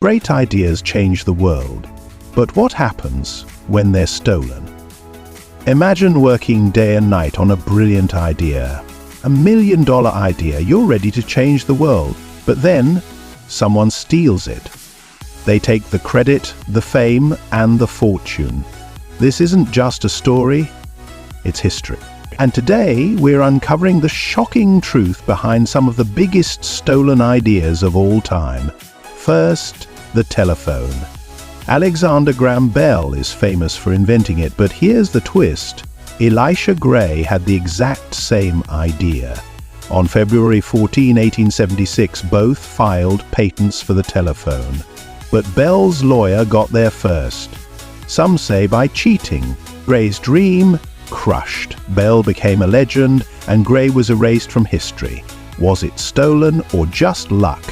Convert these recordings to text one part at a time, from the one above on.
Great ideas change the world, but what happens when they're stolen? Imagine working day and night on a brilliant idea, $1 million idea. You're ready to change the world, but then someone steals it. They take the credit, the fame, and the fortune. This isn't just a story, it's history. And today, we're uncovering the shocking truth behind some of the biggest stolen ideas of all time. First, the telephone. Alexander Graham Bell is famous for inventing it, but here's the twist. Elisha Gray had the exact same idea. On February 14, 1876, both filed patents for the telephone. But Bell's lawyer got there first. Some say by cheating. Gray's dream crushed. Bell became a legend, and Gray was erased from history. Was it stolen or just luck?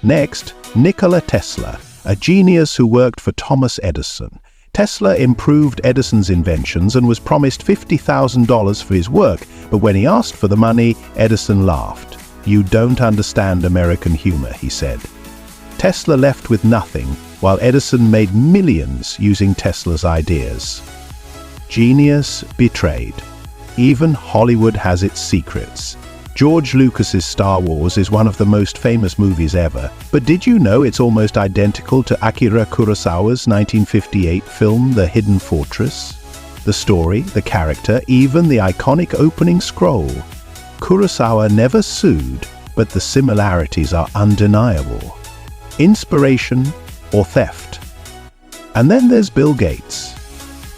Next, Nikola Tesla, a genius who worked for Thomas Edison. Tesla improved Edison's inventions and was promised $50,000 for his work, but when he asked for the money, Edison laughed. "You don't understand American humor," he said. Tesla left with nothing, while Edison made millions using Tesla's ideas. Genius betrayed. Even Hollywood has its secrets. George Lucas's Star Wars is one of the most famous movies ever, but did you know it's almost identical to Akira Kurosawa's 1958 film The Hidden Fortress? The story, the character, even the iconic opening scroll. Kurosawa never sued, but the similarities are undeniable. Inspiration or theft? And then there's Bill Gates.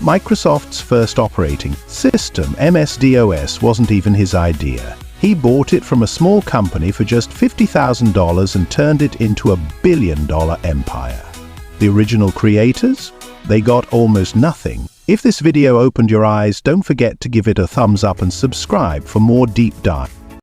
Microsoft's first operating system, MS-DOS, wasn't even his idea. He bought it from a small company for just $50,000 and turned it into $1 billion empire. The original creators? They got almost nothing. If this video opened your eyes, don't forget to give it a thumbs up and subscribe for more deep dive.